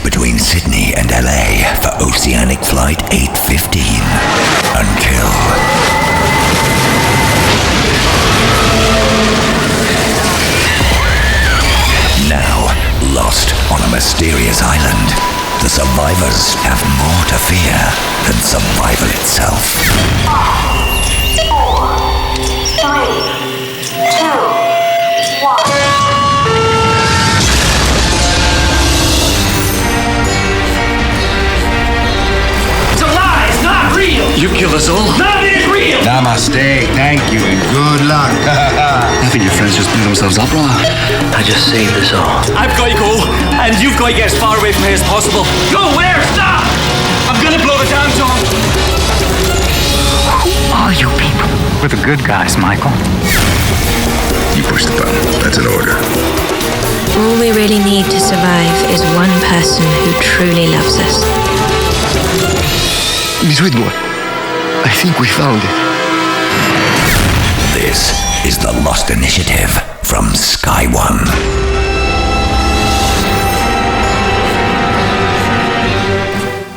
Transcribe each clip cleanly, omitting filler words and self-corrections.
between Sydney and LA for Oceanic Flight 815 until... Now, lost on a mysterious island, the survivors have more to fear than survival itself. 5, 4, 3, 2, 1. You killed us all. None of it is real! Namaste, thank you, and good luck. I think your friends just blew themselves up, brother. I just saved us all. I've got to go, and you've got to get as far away from here as possible. Go where? Stop! I'm gonna blow the damn Tom. Who are you people? We're the good guys, Michael. You push the button. That's an order. All we really need to survive is one person who truly loves us. Miss Whitmore, I think we found it. This is the Lost Initiative from Sky One.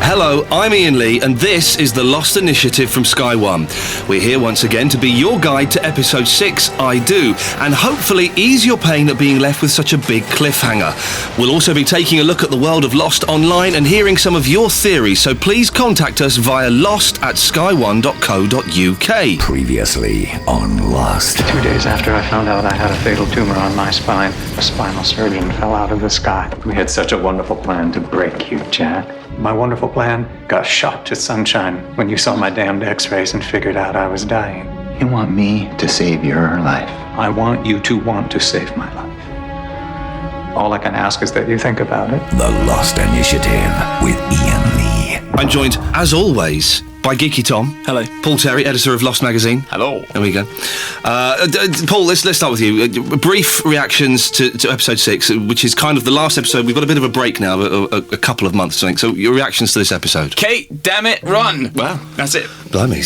Hello, I'm Ian Lee, and this is the Lost Initiative from Sky One. We're here once again to be your guide to episode 6, I Do, and hopefully ease your pain at being left with such a big cliffhanger. We'll also be taking a look at the world of Lost online and hearing some of your theories, so please contact us via lost@sky1.co.uk. Previously on Lost. 2 days after I found out I had a fatal tumor on my spine, a spinal surgeon fell out of the sky. We had such a wonderful plan to break you, Jack. My wonderful plan got shot to sunshine when you saw my damned x-rays and figured out I was dying. You want me to save your life? I want you to want to save my life. All I can ask is that you think about it. The Lost Initiative with Ian Lee. I'm joined, as always, by Geeky Tom. Hello. Paul Terry, editor of Lost Magazine. Hello. There we go. Paul, let's start with you. Brief reactions to episode 6, which is kind of the last episode. We've got a bit of a break now, a couple of months, I think. So your reactions to this episode. Kate, damn it, run! Well, that's it. Blimey,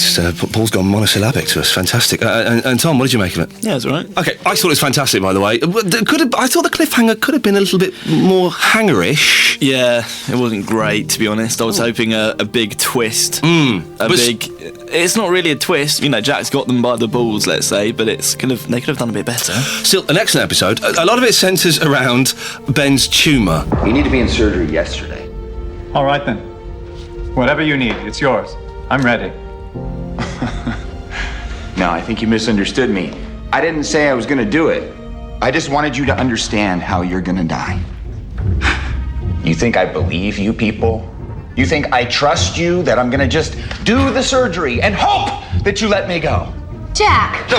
Paul's gone monosyllabic to us. Fantastic. And Tom, what did you make of it? Yeah, it's all right. Okay, I thought it was fantastic, by the way. I thought the cliffhanger could have been a little bit more hangerish. Yeah, it wasn't great, to be honest. I was hoping a big twist. It's not really a twist. You know, Jack's got them by the balls, let's say, but they could have done a bit better. Still, an excellent episode. A lot of it centres around Ben's tumour. You need to be in surgery yesterday. All right then. Whatever you need, it's yours. I'm ready. No, I think you misunderstood me. I didn't say I was gonna do it. I just wanted you to understand how you're gonna die. You think I believe you people? You think I trust you, that I'm gonna just do the surgery and hope that you let me go? Jack! No!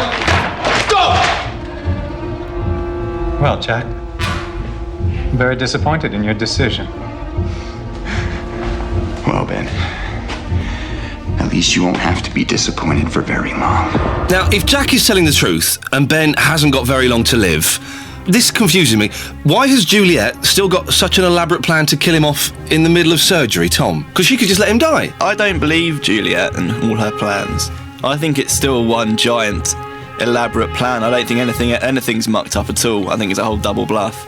Go! Well, Jack, I'm very disappointed in your decision. Well, Ben, at least you won't have to be disappointed for very long. Now, if Jack is telling the truth and Ben hasn't got very long to live, this confuses me. Why has Juliet still got such an elaborate plan to kill him off in the middle of surgery, Tom? Because she could just let him die. I don't believe Juliet and all her plans. I think it's still one giant, elaborate plan. I don't think anything's mucked up at all. I think it's a whole double bluff.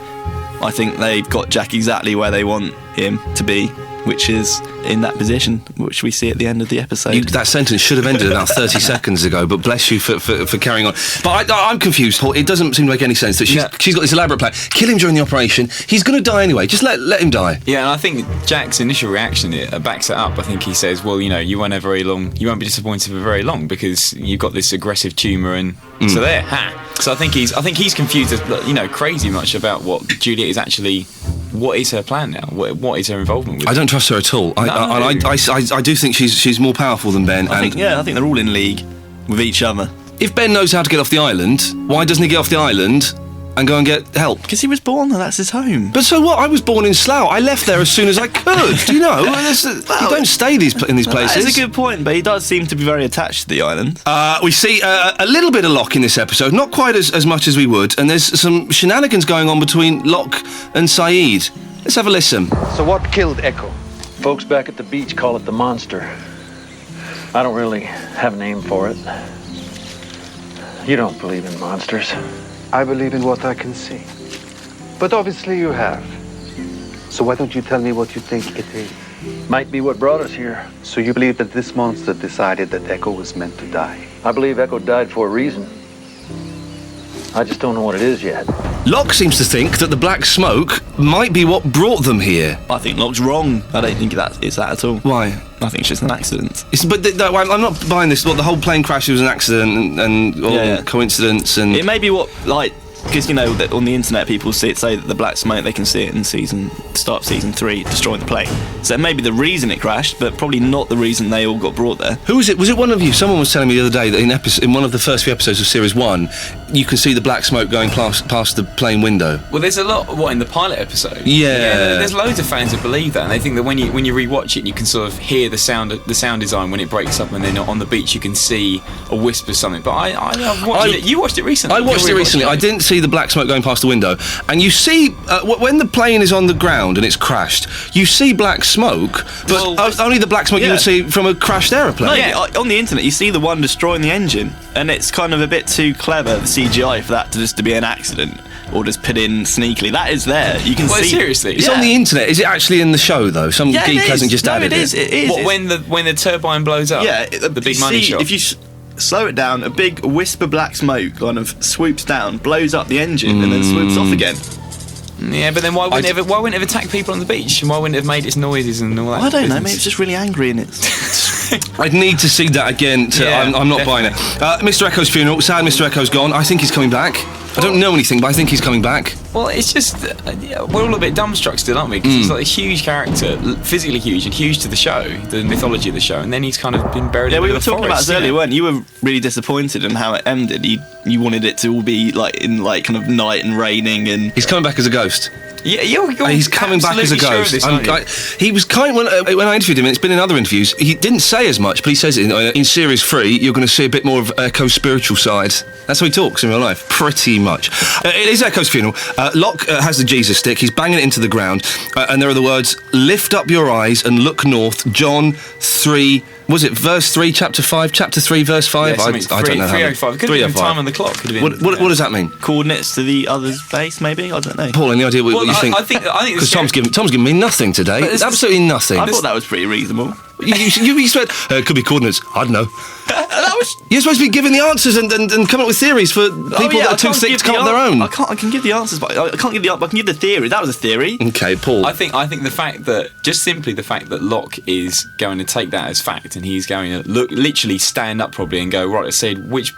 I think they've got Jack exactly where they want him to be, which is in that position, which we see at the end of the episode. That sentence should have ended about 30 seconds ago, but bless you for carrying on. But I'm confused, Paul. It doesn't seem to make any sense that she's got this elaborate plan. Kill him during the operation. He's going to die anyway. Just let him die. Yeah, and I think Jack's initial reaction backs it up. I think he says, well, you know, you won't be disappointed for very long because you've got this aggressive tumour and so there, So I think he's confused, crazy much about what Juliet is actually. What is her plan now? What is her involvement with? I don't trust her at all. I do think she's more powerful than Ben. I think they're all in league with each other. If Ben knows how to get off the island, why doesn't he get off the island and go and get help? Because he was born there, that's his home. But so what? I was born in Slough. I left there as soon as I could. Do you know? You don't stay in these places. That's a good point, but he does seem to be very attached to the island. We see a little bit of Locke in this episode, not quite as much as we would, and there's some shenanigans going on between Locke and Saeed. Let's have a listen. So what killed Echo? Folks back at the beach call it the monster. I don't really have a name for it. You don't believe in monsters. I believe in what I can see. But obviously you have. So why don't you tell me what you think it is? Might be what brought us here. So you believe that this monster decided that Echo was meant to die? I believe Echo died for a reason. I just don't know what it is yet. Locke seems to think that the black smoke might be what brought them here. I think Locke's wrong. I don't think it's that at all. Why? I think it's just an accident. I'm not buying this. What, the whole plane crash was an accident and all coincidence and... It may be what, like... Because, you know, that on the internet people say that the black smoke, they can see it in start of season 3, destroying the plane. So it may be the reason it crashed, but probably not the reason they all got brought there. Who was it? Was it one of you? Someone was telling me the other day that in one of the first few episodes of Series 1, you can see the black smoke going past the plane window. Well, there's a lot, in the pilot episode? Yeah. There's loads of fans that believe that, and they think that when you rewatch it, you can sort of hear the sound design when it breaks up, and then on the beach you can see a wisp of something. But I've watched it. You watched it recently. I watched it recently. I didn't see the black smoke going past the window, and you see when the plane is on the ground and it's crashed, you see black smoke, but only the black smoke you would see from a crashed aeroplane. No, on the internet you see the one destroying the engine, and it's kind of a bit too clever, the CGI, for that to be an accident or just put in sneakily. That is there. You can see. Seriously, it's on the internet. Is it actually in the show though? Some geek hasn't just added it. It is. What, when the turbine blows up? Yeah, the big money shot. If you slow it down, a big wisp of black smoke kind of swoops down, blows up the engine, and then swoops off again. Yeah, but then why wouldn't it have attacked people on the beach? And why wouldn't it have made its noises and all that? I don't know, maybe it's just really angry and it's... I'd need to see that again. I'm not buying it. Mr. Echo's funeral. Sad Mr. Echo's gone. I think he's coming back. I don't know anything, but I think he's coming back. Well, it's just we're all a bit dumbstruck still, aren't we? Because he's like a huge character, physically huge and huge to the show, the mythology of the show, and then he's kind of been buried. Yeah, in we the were talking about this earlier, weren't you? You were really disappointed in how it ended. You wanted it to all be like in like kind of night and raining, and he's coming back as a ghost. Yeah, you're he's coming back as a ghost. Sure of this, he was kind when I interviewed him, and it's been in other interviews. He didn't say as much, but he says in Series 3, you're going to see a bit more of Echo's spiritual side. That's how he talks in real life, pretty much. It is Echo's funeral. Locke has the Jesus stick. He's banging it into the ground, and there are the words, "Lift up your eyes and look north." John 3. Was it verse 3, chapter 5, chapter 3, verse 5? Yeah, I don't know. 305. Could have been time on the clock. What does that mean? Coordinates to the other's base, maybe? I don't know. Paul, any idea what you think? I think because Tom's given me nothing today. It's absolutely nothing. I thought that was pretty reasonable. You said it could be coordinates. I don't know. You're supposed to be giving the answers and coming up with theories for people that are too sick to come up with their own. I can give the answers, but I can't give I can give the theory. That was a theory. Okay, Paul. I think the fact that simply the fact that Locke is going to take that as fact, and he's going to literally stand up probably and go, right, let's say which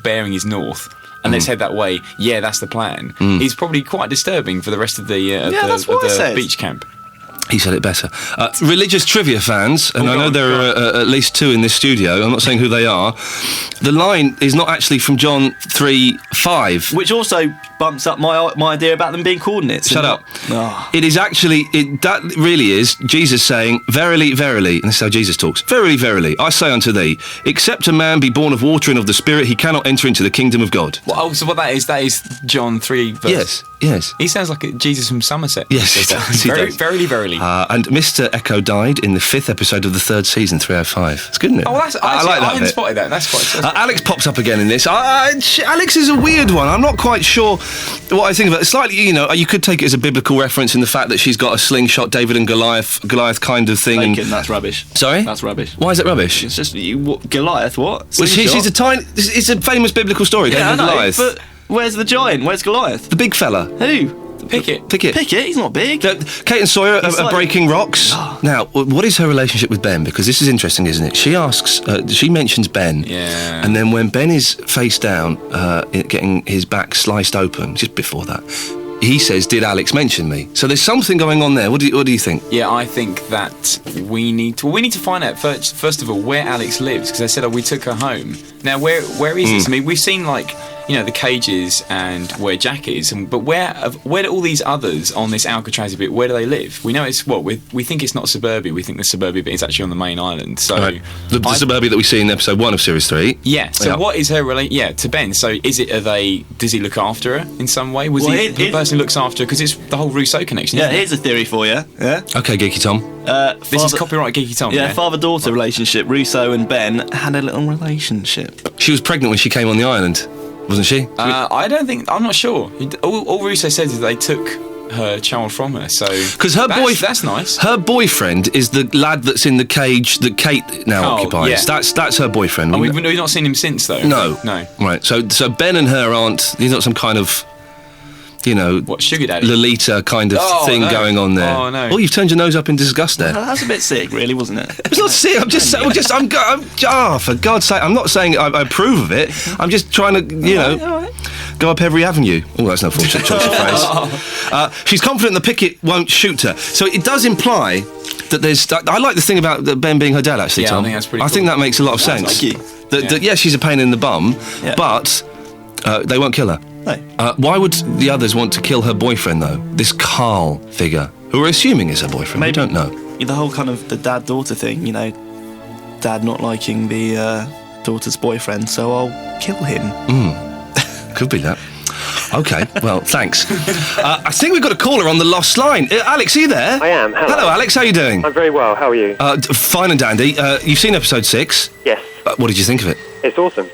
bearing is north. And let's head that way. Yeah, that's the plan. Is probably quite disturbing for the rest of the beach camp. He said it better. Religious trivia fans, and I know there are at least 2 in this studio, I'm not saying who they are, the line is not actually from John 3:5. Which also bumps up my idea about them being coordinates. Shut up. It is actually, that really is Jesus saying, "Verily, verily," and this is how Jesus talks, "Verily, verily, I say unto thee, except a man be born of water and of the Spirit, he cannot enter into the kingdom of God." Well, so what that is John 3 verse. Yes. He sounds like Jesus from Somerset. Yes, he does. Verily, verily. And Mr. Echo died in the 5th episode of the 3rd season, 305. It's good, isn't it? Oh, I like that. I hadn't spotted that. That's quite. Alex pops up again in this. Alex is a weird one. I'm not quite sure what I think of it. Slightly, you could take it as a biblical reference in the fact that she's got a slingshot, David and Goliath kind of thing. That's rubbish. Sorry? That's rubbish. Why is it rubbish? It's just Goliath. What? Well, she's a tiny. It's a famous biblical story. Yeah, David and Goliath. But where's the giant? Where's Goliath? The big fella. Who? Pickett. He's not big. Kate and Sawyer are breaking rocks. Now, what is her relationship with Ben? Because this is interesting, isn't it? She asks, she mentions Ben. Yeah. And then when Ben is face down, getting his back sliced open, just before that, he says, "Did Alex mention me?" So there's something going on there. What do you think? Yeah, I think that we need to find out first of all where Alex lives, because they said, we took her home. Now, where is this? I mean, we've seen the cages and where Jack is, but where do all these others on this Alcatraz bit, where do they live? We know it's we think it's not suburbia. We think the suburbia bit is actually on the main island. So the suburbia that we see in episode 1 of series 3. Yeah. So what is her to Ben? So does he look after her in some way? Was he the person who looks after her? Because it's the whole Rousseau connection. Yeah, here's a theory for you. Yeah. Okay, Geeky Tom. This is copyright Geeky Tom. Yeah, father-daughter relationship. Rousseau and Ben had a little relationship. She was pregnant when she came on the island, wasn't she? I'm not sure. All Rousseau says is they took her child from her. So because that's nice. Her boyfriend is the lad that's in the cage that Kate now occupies. Yeah. That's her boyfriend. We've not seen him since though. No. Right. So Ben and her aren't. He's not some kind of, what, sugar daddy? Lolita kind of thing going on there. Oh no! Oh, you've turned your nose up in disgust there. Well, that's a bit sick, really, wasn't it? It's not sick. I'm for God's sake, I'm not saying I approve of it. I'm just trying to, go up every avenue. Oh, that's no fortunate choice of phrase. She's confident the picket won't shoot her. So it does imply that there's. I like the thing about Ben being her dad, actually, Tom. I think that's pretty cool. I think that makes a lot of sense. Like you. That she's a pain in the bum, but they won't kill her. No. Why would the others want to kill her boyfriend, though? This Carl figure, who we're assuming is her boyfriend. Maybe, we don't know. The whole kind of the dad-daughter thing, dad not liking the daughter's boyfriend, so I'll kill him. Could be that. Okay, well, thanks. I think we've got a caller on the lost line. Alex, are you there? I am. Hello, Alex. How are you doing? I'm very well. How are you? Fine and dandy. You've seen episode 6? Yes. What did you think of it? It's awesome.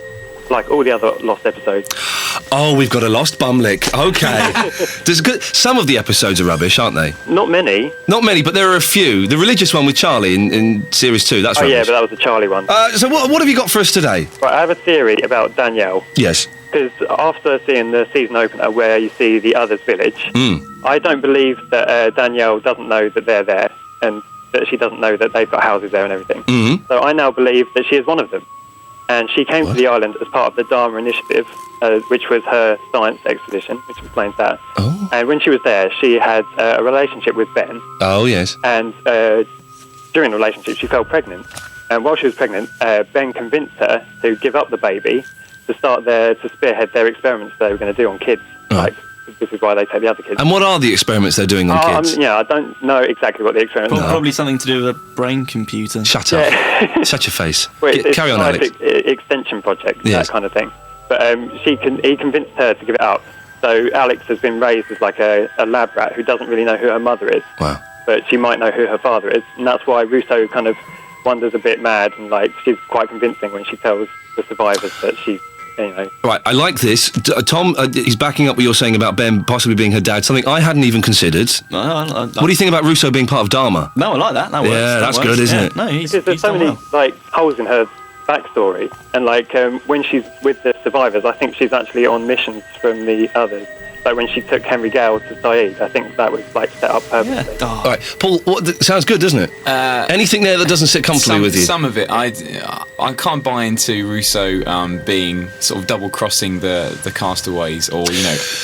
Like all the other Lost episodes. Oh, we've got a Lost bumlick. Okay. Some of the episodes are rubbish, aren't they? Not many. Not many, but there are a few. The religious one with Charlie in Series 2, that's rubbish. Yeah, but that was the Charlie one. So what have you got for us today? Right, I have a theory about Danielle. Yes. Because after seeing the season opener where you see the others' village, I don't believe that Danielle doesn't know that they're there and that she doesn't know that they've got houses there and everything. So I now believe that she is one of them. And she came to the island as part of the Dharma Initiative, which was her science expedition, which explains that. Oh. And when she was there, she had a relationship with Ben. Oh, yes. And during the relationship, she fell pregnant. And while she was pregnant, Ben convinced her to give up the baby to spearhead their experiments they were going to do on kids. Like, this is why they take the other kids. And what are the experiments they're doing on kids? I don't know exactly what the experiments are. Probably something to do with a brain computer. Shut up. Shut your face. Carry on, Alex. Extension project, that kind of thing. But he convinced her to give it up. So Alex has been raised as like a lab rat who doesn't really know who her mother is. Wow. But she might know who her father is. And that's why Russo kind of wanders a bit mad and she's quite convincing when she tells the survivors that she's, Right, I like this. Tom, he's backing up what you're saying about Ben possibly being her dad, something I hadn't even considered. What do you think about Russo being part of Dharma? No, I like that. That works. Yeah, that's good, isn't it? No, because there's so many holes in her backstory, and when she's with the survivors, I think she's actually on missions from the others. Like when she took Henry Gale to Saeed, I think that was set up purposely. All right, Paul, sounds good, doesn't it? Anything there that doesn't sit comfortably with you? Some of it, I can't buy into Russo being sort of double crossing the castaways, or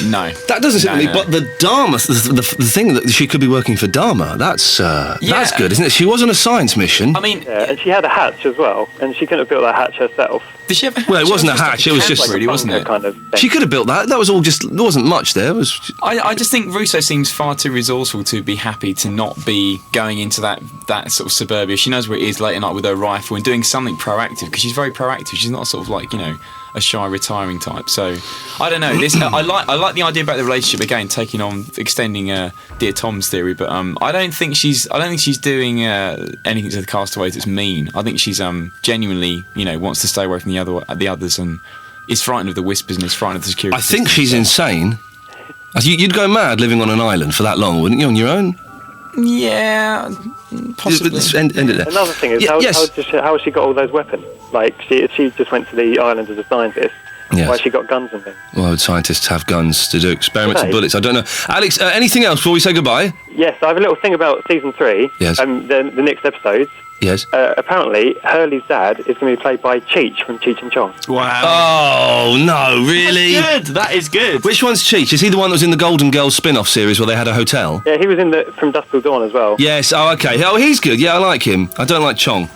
no. That doesn't sit with me. But the Dharma, the thing that she could be working for Dharma, that's good, isn't it? She was on a science mission. I mean, and she had a hatch as well, and she couldn't have built that hatch herself. Did she have a hatch? Well, it wasn't a hatch. It was just really, wasn't it? Kind of thing. She could have built that. That was all just. There wasn't much there. It was. I just think Russo seems far too resourceful to be happy to not be going into that sort of suburbia. She knows where it is late at night with her rifle and doing something proactive, because she's very proactive. She's not sort of like a shy retiring type. So I don't know. This I like the idea about the relationship again, extending Dear Tom's theory, but I don't think she's doing anything to the castaways that's mean. I think she's genuinely wants to stay away from the others and is frightened of the whispers and is frightened of the security. I think she's insane. You'd go mad living on an island for that long, wouldn't you, on your own? Yeah, possibly. End it there. Another thing is, how has she got all those weapons? Like, she just went to the island as a scientist. Yes. Why has she got guns and things? Why would scientists have guns to do experiments with bullets? I don't know. Alex, anything else before we say goodbye? Yes, I have a little thing about season 3. Yes. The next episodes. Yes. Apparently, Hurley's dad is going to be played by Cheech from Cheech and Chong. Wow. Oh, no, really? That's good. That is good. Which one's Cheech? Is he the one that was in the Golden Girls spin-off series where they had a hotel? Yeah, he was in From Dusk Till Dawn as well. Yes, oh, okay. Oh, he's good. Yeah, I like him. I don't like Chong.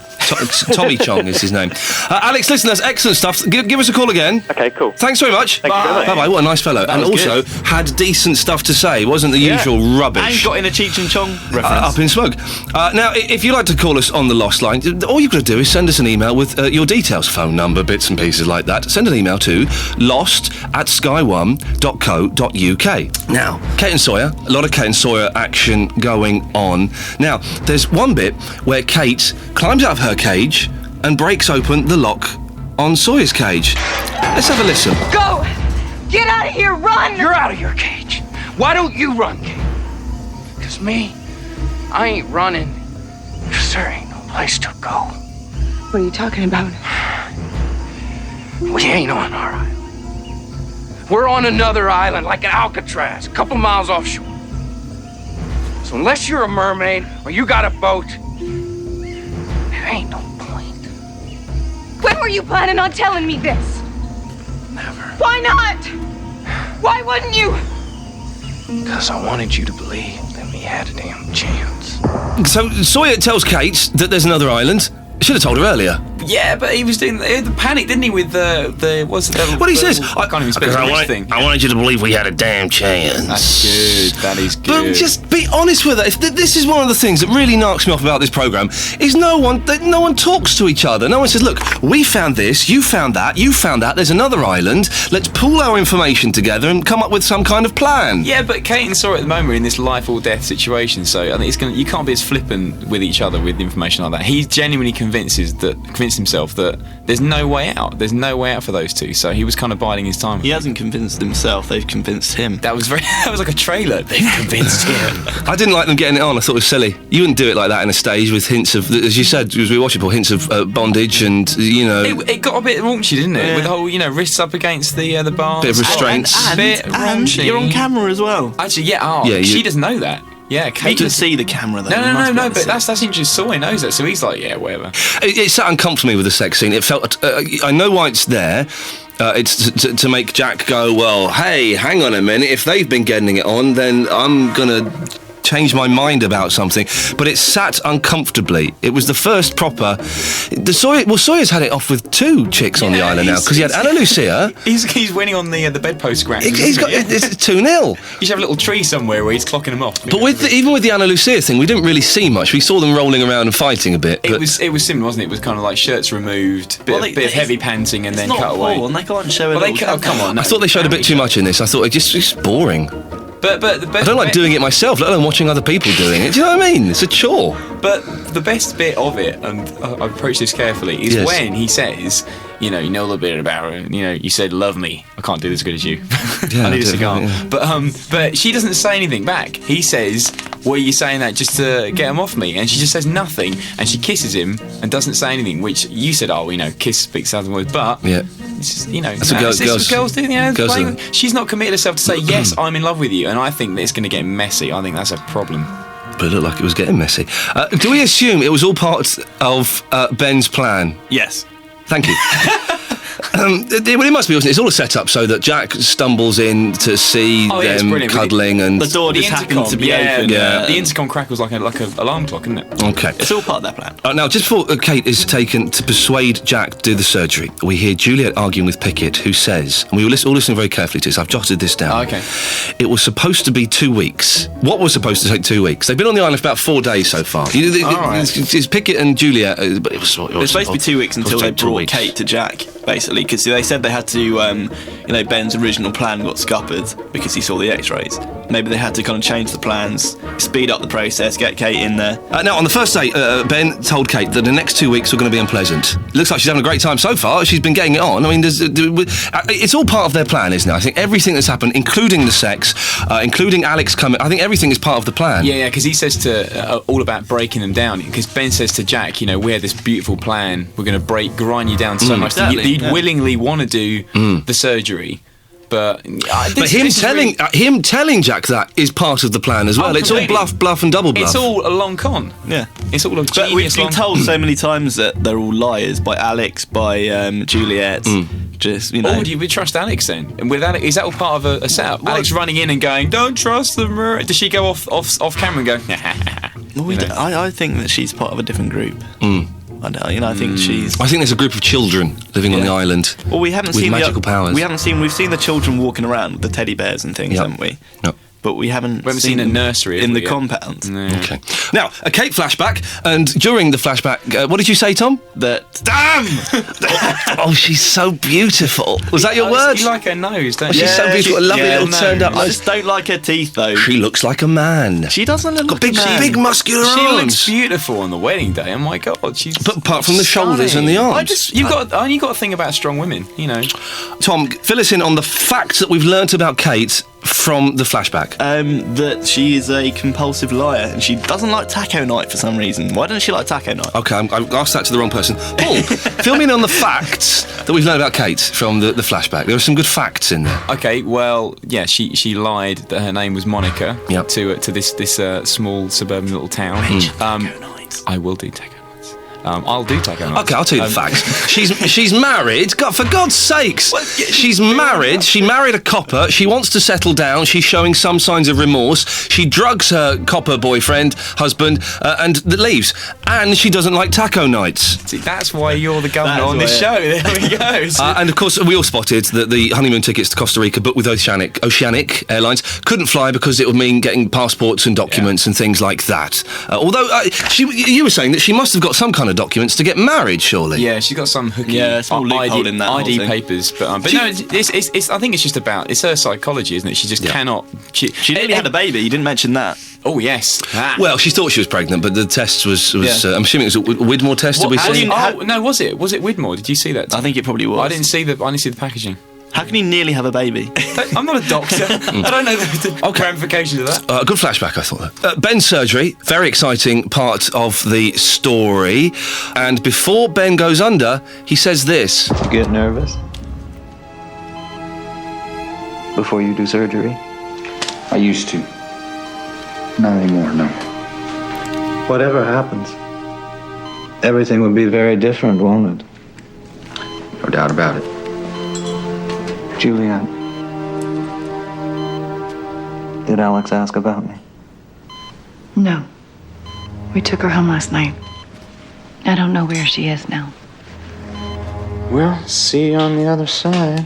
Tommy Chong is his name. Alex, listen, that's excellent stuff. Give us a call again. Okay, cool. Thanks very much. Thank you very much. Bye-bye. What a nice fellow. And also had decent stuff to say. Wasn't the usual rubbish. And got in a Cheech and Chong reference. Up in smoke. Now, if you'd like to call us on the Lost Line, all you've got to do is send us an email with your details, phone number, bits and pieces like that. Send an email to lost@sky1.co.uk. Now, Kate and Sawyer, a lot of Kate and Sawyer action going on. Now, there's one bit where Kate climbs out of her cage and breaks open the lock on Sawyer's cage. Let's have a listen. Go! Get out of here! Run! You're out of your cage. Why don't you run, Kate? ask me, I ain't running. 'Cause there ain't no place to go. What are you talking about? We ain't on our island. We're on another island, like an Alcatraz, a couple miles offshore. So unless you're a mermaid or you got a boat, there ain't no point. When were you planning on telling me this? Never. Why not? Why wouldn't you? Because I wanted you to believe that we had a damn chance. So Sawyer tells Kate that there's another island. Should have told her earlier. Yeah, but he was doing the panic, didn't he? With the what's the What he says? I can't even speak the thing. I wanted you to believe we had a damn chance. That's good. That is good. But just be honest with it. This is one of the things that really knocks me off about this program. Is no one talks to each other. No one says, "Look, we found this. You found that. You found that. There's another island. Let's pool our information together and come up with some kind of plan." Yeah, but Kate and Sawyer at the moment are in this life or death situation. So I think you can't be as flippant with each other with information like that. He genuinely convinced himself that there's no way out. There's no way out for those two. So he was kind of biding his time. He hasn't convinced himself. They've convinced him. That was like a trailer. They've convinced him. I didn't like them getting it on. I thought it was silly. You wouldn't do it like that in a stage with hints of, as you said, as we watched it, hints of bondage and It got a bit raunchy, didn't it? Yeah. With the whole wrists up against the bars. Bit of restraints. And raunchy. You're on camera as well. Actually, yeah. She doesn't know that. Yeah, Kate You can see the camera though. No, but that's interesting. Sawyer knows that, so he's like, yeah, whatever. It sat uncomfortably with the sex scene. It felt. I know why it's there. It's to make Jack go, well, hey, hang on a minute. If they've been getting it on, then I'm gonna change my mind about something. But it sat uncomfortably. It was the first proper. Sawyer's had it off with two chicks on the island now because he had Anna Lucia. He's winning on the bedpost scratch. It's 2-0. You should have a little tree somewhere where he's clocking them off. But even with the Anna Lucia thing, we didn't really see much. We saw them rolling around and fighting a bit. It was similar, wasn't it? It was kind of like shirts removed, bit of heavy panting, and then cut away. And they can't show it. Come on. I thought they showed a bit too much in this. I thought it's boring. But the best I don't like doing it myself, let alone watching other people doing it. Do you know what I mean? It's a chore. But the best bit of it, and I approach this carefully, is when he says, you know a little bit about her. You said love me. I can't do this as good as you. I need a cigar. Yeah. But she doesn't say anything back. He says, "Were you saying that just to get him off me?" And she just says nothing, and she kisses him and doesn't say anything. Which you said, kiss speaks 1,000 words, but it's just, that's what girls do. She's not committed herself to say yes, I'm in love with you, and I think that it's going to get messy. I think that's a problem. But it looked like it was getting messy. Do we assume it was all part of Ben's plan? Yes. Thank you. It must be, wasn't it? It's all a setup so that Jack stumbles in to see them cuddling and the door just happened to be open. Yeah. The intercom crackles like an alarm clock, isn't it? Okay. It's all part of their plan. Now, just before Kate is taken to persuade Jack to do the surgery, we hear Juliet arguing with Pickett, who says, and we were all listening very carefully to this, I've jotted this down. Oh, okay. It was supposed to be 2 weeks. What was supposed to take 2 weeks? They've been on the island for about 4 days so far. It's Pickett and Juliet, but it was supposed to be 2 weeks until they brought Kate to Jack, basically, because they said they had to, Ben's original plan got scuppered because he saw the x-rays. Maybe they had to kind of change the plans, speed up the process, get Kate in there. Now, on the first day, Ben told Kate that the next 2 weeks were going to be unpleasant. It looks like she's having a great time so far. She's been getting it on. I mean, it's all part of their plan, isn't it? I think everything that's happened, including the sex, including Alex coming, I think everything is part of the plan. Yeah, because he says all about breaking them down. Because Ben says to Jack, we had this beautiful plan. We're going to grind you down so much that you'd willingly want to do the surgery. But him telling Jack that is part of the plan as well. It's all bluff and double bluff. It's all a long con. Yeah, it's all a genius. But we've been told so many times that they're all liars by Alex, by Juliet. Just Or would you trust Alex then? And with Alex, is that all part of a setup? Well, Alex running in and going, "Don't trust them." Does she go off camera and go? I think that she's part of a different group. I think she's. I think there's a group of children living on the island. Well, we haven't with seen magical powers. We've seen the children walking around with the teddy bears and things, haven't we? Yep. But we haven't seen a nursery in the compound. No. Okay. Now, a Kate flashback, and during the flashback, what did you say, Tom? Damn! Oh, she's so beautiful. Was that your word? You like her nose, don't you? She's so beautiful. A lovely little turned up nose. I just don't like her teeth, though. She looks like a man. She doesn't look like a man. Big muscular arms. She looks beautiful on the wedding day. Oh my God, she's. But apart from the shoulders and the arms, you got a thing about strong women, Tom, fill us in on the facts that we've learnt about Kate from the flashback? That she is a compulsive liar and she doesn't like taco night for some reason. Why doesn't she like taco night? Okay, I've asked that to the wrong person. Paul, fill me in on the facts that we've learned about Kate from the flashback. There were some good facts in there. Okay, well, yeah, she lied that her name was Monica to this small suburban little town. I will do taco nights. I'll do taco nights. Okay, I'll tell you the facts. She's married. God, for God's sakes, she's married. She married a copper. She wants to settle down. She's showing some signs of remorse. She drugs her copper husband, and leaves. And she doesn't like taco nights. See, that's why you're the governor on this show. There we go. And of course, we all spotted that the honeymoon tickets to Costa Rica, booked with Oceanic Airlines, couldn't fly because it would mean getting passports and documents and things like that. Although you were saying that she must have got some kind of documents to get married, surely. Yeah, she's got some hooky ID papers, but no, it's I think it's just about her psychology, isn't it? She just cannot. She nearly had a baby. You didn't mention that. Oh yes. Well, she thought she was pregnant, but the test was I'm assuming it was a Widmore test. Did we see? No, was it Widmore? Did you see that? I think it probably was. I didn't see the packaging. How can you nearly have a baby? I'm not a doctor. I don't know the ramifications of that. Good flashback, I thought. Ben's surgery, very exciting part of the story. And before Ben goes under, he says this. You get nervous? Before you do surgery? I used to. Not anymore, no. Whatever happens, everything will be very different, won't it? No doubt about it. Julianne, did Alex ask about me? No. We took her home last night. I don't know where she is now. We'll see you on the other side.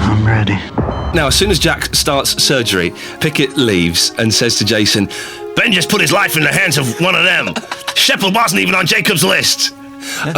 I'm ready. Now, as soon as Jack starts surgery, Pickett leaves and says to Jason, Ben just put his life in the hands of one of them. Shepard wasn't even on Jacob's list.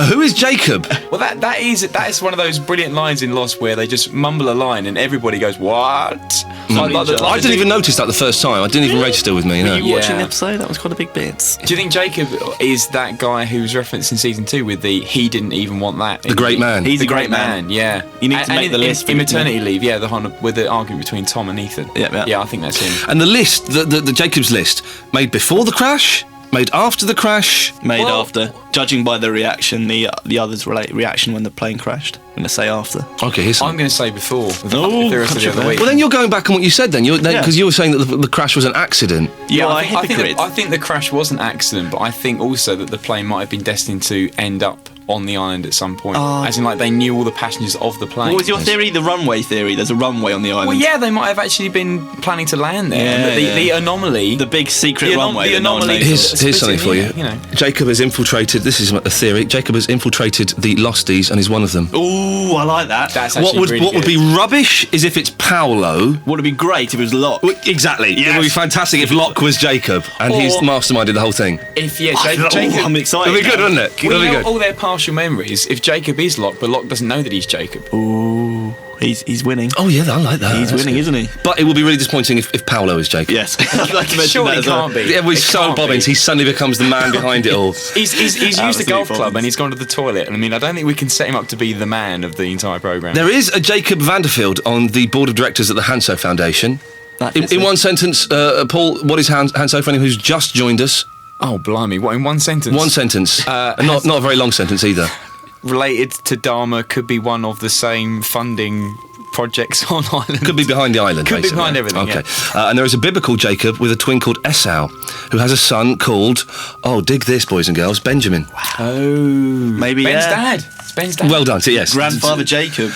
Who is Jacob? Well, that is one of those brilliant lines in Lost where they just mumble a line and everybody goes, what? I didn't even notice that the first time. I didn't even register with me. Were you watching the episode? That was quite a big bit. Do you think Jacob is that guy who was referenced in season 2 with he didn't even want that? The great man. He's a great man, yeah. You need to make the list. In maternity leave, yeah, with the argument between Tom and Ethan. Yeah, I think that's him. And the list, the Jacob's list, made before the crash? Made after the crash? Made after. Judging by the reaction, the others' reaction when the plane crashed. I'm going to say after. Okay, here's some. I'm going to say before. Oh, well, then you're going back on what you said then. Because you were saying that the crash was an accident. Yeah, I think the crash was an accident, but I think also that the plane might have been destined to end up on the island at some point. As in, like, they knew all the passengers of the plane. What was your theory? The runway theory? There's a runway on the island. Well, yeah, they might have actually been planning to land there. The anomaly... The big secret runway. The anomaly... Here's something for you. Jacob has infiltrated... This is a theory. Jacob has infiltrated the Losties and is one of them. Ooh, I like that. That's actually what would be rubbish is if it's Paolo. What would be great if it was Locke. Exactly. Yes. It would be fantastic if Locke was Jacob and he's masterminded the whole thing. Jacob... I'm excited. It'll be good, wouldn't it? It'll be good. All their partial memories... If Jacob is Locke, but Locke doesn't know that he's Jacob. Ooh, he's winning. Oh yeah, I like that. He's winning, isn't he? But it would be really disappointing if Paolo is Jacob. Yes, I'd like to mention Surely that as can't well. be. Yeah, with so Bobbins, he suddenly becomes the man behind it all. He's used the golf club and he's gone to the toilet. And I mean, I don't think we can set him up to be the man of the entire programme. There is a Jacob Vanderfield on the board of directors at the Hanso Foundation. In one sentence, Paul, what is Hanso for anyone who's just joined us? Oh, blimey! What, in one sentence? One sentence. Not a very long sentence either. Related to Dharma, could be one of the same funding projects on Island. Could be behind the island, Could basically. be behind everything, okay. And there is a biblical Jacob with a twin called Esau, who has a son called, dig this, boys and girls, Benjamin. Wow. Oh. Maybe Ben's dad. It's Ben's dad. Well done, yes. Grandfather Jacob.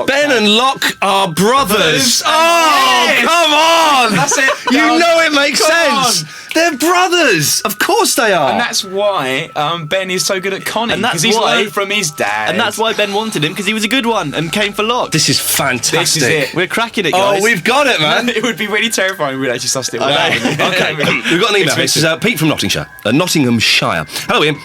Ben and Locke are brothers. Yes. Come on! That's it. You know it makes sense. They're brothers. Of course they are. And that's why Ben is so good at conning. Because he's learned from his dad. And that's why Ben wanted him, because he was a good one and came for Locke. This is fantastic. This is it. We're cracking it, guys. Oh, we've got it, man. It would be really terrifying if we'd actually sussed it. Okay, we've got an email. This is Pete from Nottinghamshire. Hello, Ian.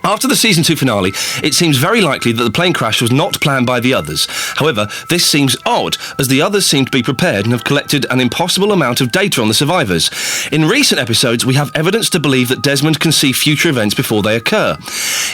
After the season 2 finale, it seems very likely that the plane crash was not planned by the others. However, this seems odd, as the others seem to be prepared and have collected an impossible amount of data on the survivors. In recent episodes, we have evidence to believe that Desmond can see future events before they occur.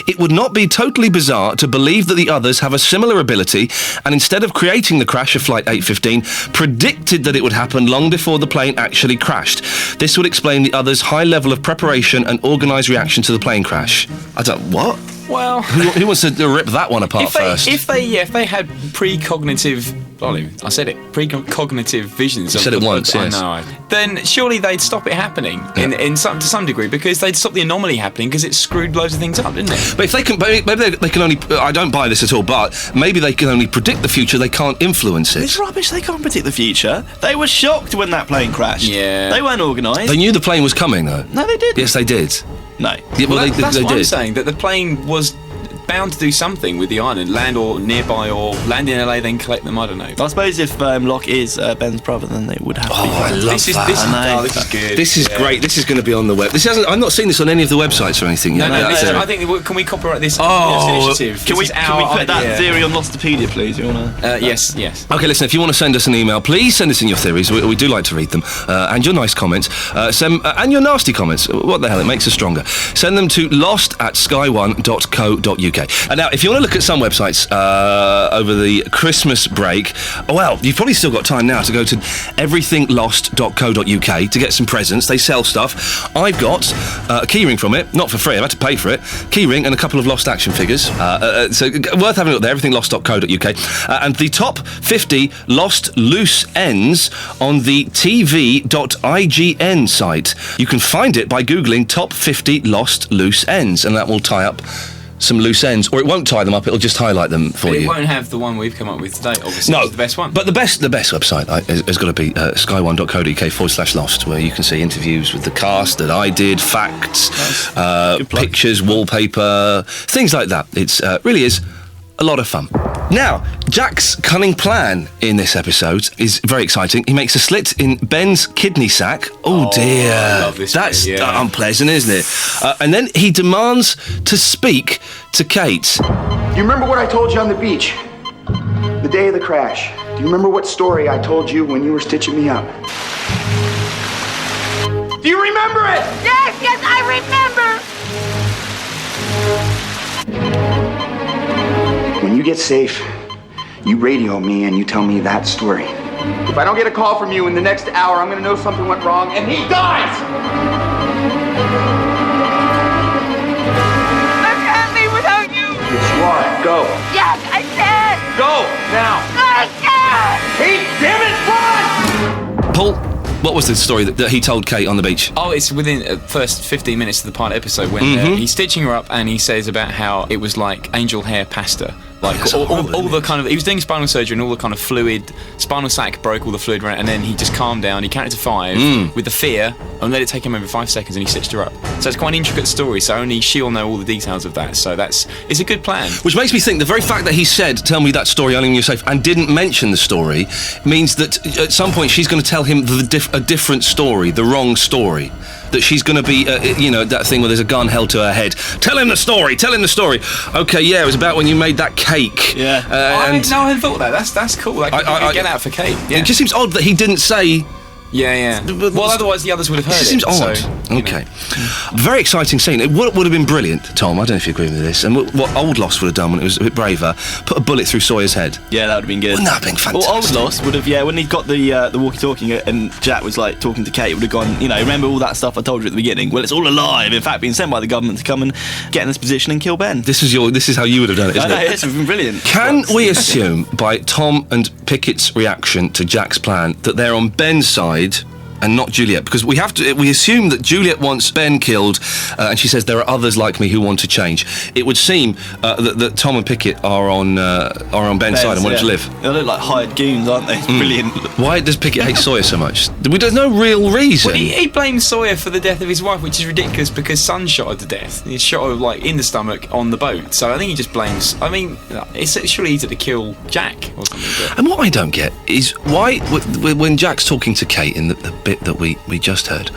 It would not be totally bizarre to believe that the others have a similar ability, and instead of creating the crash of Flight 815, predicted that it would happen long before the plane actually crashed. This would explain the others' high level of preparation and organised reaction to the plane crash. What? Well, who wants to rip that one apart first? If they had precognitive, I said it, precognitive visions. You said it once, yes. I know. Then surely they'd stop it happening to some degree, because they'd stop the anomaly happening, because it screwed loads of things up, didn't it? But if they can, maybe they can only. I don't buy this at all. But maybe they can only predict the future. They can't influence it. It's rubbish. They can't predict the future. They were shocked when that plane crashed. Yeah. They weren't organised. They knew the plane was coming, though. No, they didn't. Yes, they did. No. Yeah, well, that's they what did. I'm saying, that the plane was bound to do something with the island, land or nearby, or land in LA, then collect them. I don't know. I suppose if Locke is Ben's brother, then they would have to be. I love this is, that. This is good. This is great. This is going to be on the web. I've not seen this on any of the websites or anything yet. No, I think, can we copyright this initiative? Can we put that theory on Lostopedia, please? You want to? Yes. Okay, listen, if you want to send us an email, please send us in your theories. We do like to read them. And your nice comments. And your nasty comments. What the hell, it makes us stronger. Send them to lost@sky1.co.uk. And now, if you want to look at some websites over the Christmas break, well, you've probably still got time now to go to everythinglost.co.uk to get some presents. They sell stuff. I've got a keyring from it, not for free, I've had to pay for it. Keyring and a couple of Lost action figures. So worth having a look there, everythinglost.co.uk. And the top 50 Lost loose ends on the tv.ign site. You can find it by Googling top 50 Lost loose ends, and that will tie up some loose ends, or it won't tie them up, it'll just highlight them for you. It won't have the one we've come up with today, obviously. No, it's the best one. But the best website has got to be sky1.co.uk/lost, where you can see interviews with the cast that I did, facts, pictures, wallpaper, things like that. It's really is a lot of fun. Now, Jack's cunning plan in this episode is very exciting. He makes a slit in Ben's kidney sack. Oh dear. I love this That's bit, yeah. unpleasant, isn't it? And then he demands to speak to Kate. You remember what I told you on the beach? The day of the crash. Do you remember what story I told you when you were stitching me up? Do you remember it? Yes, I remember! When you get safe, you radio me and you tell me that story. If I don't get a call from you in the next hour, I'm gonna know something went wrong and he dies! I can't leave without you! Yes, you are. Go. Yes, I can! Go, now! I can! Pete, damn it, run! Paul, what was the story that he told Kate on the beach? Oh, it's within the first 15 minutes of the pilot episode when he's stitching her up, and he says about how it was like angel hair pasta. Like all the kind of, he was doing spinal surgery and all the kind of fluid, spinal sac broke all the fluid around, and then he just calmed down. He counted to 5 with the fear and let it take him over 5 seconds, and he stitched her up. So it's quite an intricate story. So only she'll know all the details of that. So it's a good plan. Which makes me think the very fact that he said, "Tell me that story only when you're safe," and didn't mention the story, means that at some point she's going to tell him a different story, the wrong story. That she's going to be, that thing where there's a gun held to her head. Tell him the story. Okay, yeah, it was about when you made that cake. Yeah. I hadn't thought that. That's cool. That could get out for Kate. Yeah. It just seems odd that he didn't say. Yeah. Well, otherwise the others would have heard it. It seems odd. So, okay. Very exciting scene. What would have been brilliant, Tom, I don't know if you agree with this, and what Old Lost would have done when it was a bit braver, put a bullet through Sawyer's head. Yeah, that would have been good. Wouldn't that have been fantastic? Well, Old Lost would have, when he'd got the walkie-talkie and Jack was like talking to Kate, would have gone, remember all that stuff I told you at the beginning? Well, it's all alive. In fact, being sent by the government to come and get in this position and kill Ben. This is how you would have done it, isn't it? This would have been brilliant. Can we assume by Tom and Pickett's reaction to Jack's plan that they're on Ben's side and not Juliet? Because we assume that Juliet wants Ben killed, and she says there are others like me who want to change. It would seem that Tom and Pickett are on Ben's side and want him to live. They look like hired goons, aren't they? Brilliant. Why does Pickett hate Sawyer so much? There's no real reason. Well, he blames Sawyer for the death of his wife, which is ridiculous because Son shot her to death. He shot her in the stomach on the boat. So I think he just blames. I mean, it's surely easier to kill Jack or something. And what I don't get is why, when Jack's talking to Kate in the bit that we just heard.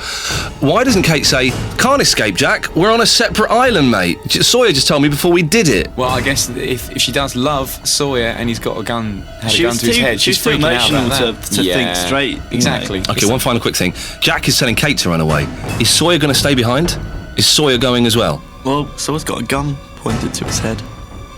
Why doesn't Kate say, "Can't escape, Jack, we're on a separate island, mate"? Sawyer just told me before we did it. Well, I guess if she does love Sawyer and he's got a gun to his head, she's too freaking out emotional about that. to think straight. Exactly. Okay, one final quick thing. Jack is telling Kate to run away. Is Sawyer going to stay behind? Is Sawyer going as well? Well, Sawyer's got a gun pointed to his head.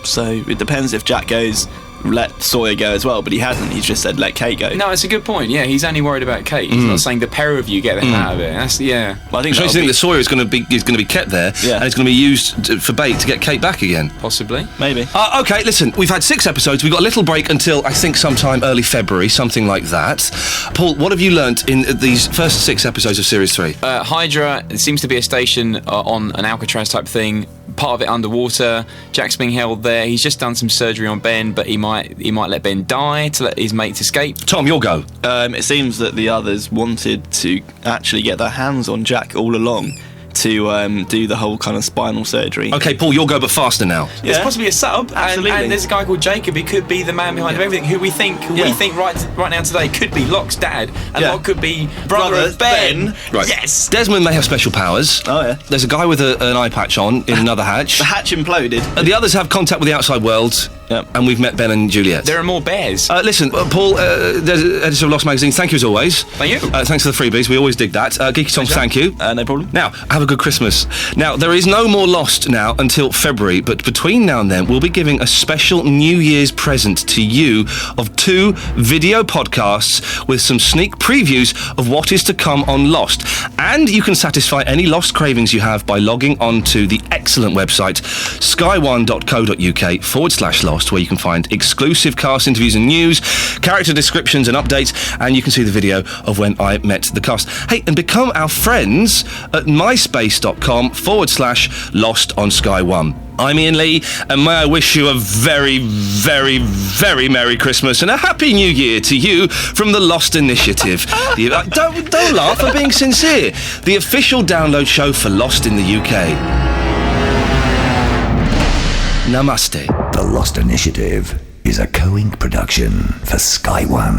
So it depends if Jack goes, let Sawyer go as well, but he hasn't. He's just said, let Kate go. No, it's a good point. Yeah, he's only worried about Kate. He's not saying the pair of you get the hell out of it. That's Well, I think that Sawyer is going to be kept there, and it's going to be used for bait to get Kate back again. Possibly. Maybe. Okay, listen, we've had 6 episodes. We've got a little break until, I think, sometime early February, something like that. Paul, what have you learnt in these first 6 episodes of Series 3? Hydra seems to be a station on an Alcatraz type thing. Part of it underwater. Jack's being held there. He's just done some surgery on Ben, but he might let Ben die to let his mates escape. Tom, your go. It seems that the others wanted to actually get their hands on Jack all along to do the whole kind of spinal surgery. Okay, Paul, you'll go, but faster now. There's possibly a sub, and there's a guy called Jacob. He could be the man behind everything. Who we think right now today could be Locke's dad, and Locke could be brother of Ben. Right. Yes. Desmond may have special powers. Oh yeah. There's a guy with an eye patch on in another hatch. The hatch imploded. The others have contact with the outside world. And we've met Ben and Juliet. There are more bears. Listen, Paul, editor of Lost Magazine, thank you as always. Thank you. Thanks for the freebies, we always dig that. Geeky Tom, thank you. No problem. Now, have a good Christmas. Now, there is no more Lost now until February, but between now and then, we'll be giving a special New Year's present to you of 2 video podcasts with some sneak previews of what is to come on Lost. And you can satisfy any Lost cravings you have by logging on to the excellent website, sky1.co.uk/Lost, where you can find exclusive cast interviews and news, character descriptions and updates, and you can see the video of when I met the cast. Hey, and become our friends at myspace.com/Lost on Sky One. I'm Ian Lee, and may I wish you a very, very, very Merry Christmas and a Happy New Year to you from the Lost Initiative. Don't laugh, I'm being sincere. The official download show for Lost in the UK. Namaste. The Lost Initiative is a co-ink production for Sky One.